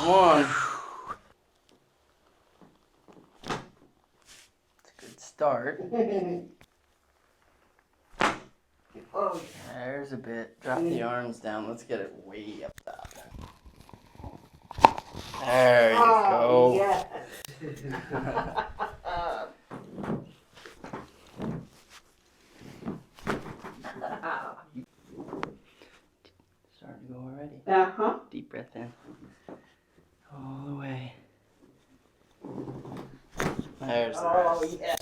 Come on. It's a good start. Oh, There's a bit. Drop the arms down. Let's get it way up top. There you go. yes. Starting to go already. Uh-huh. Deep breath in. All the way. There's the Oh, rest. yeah.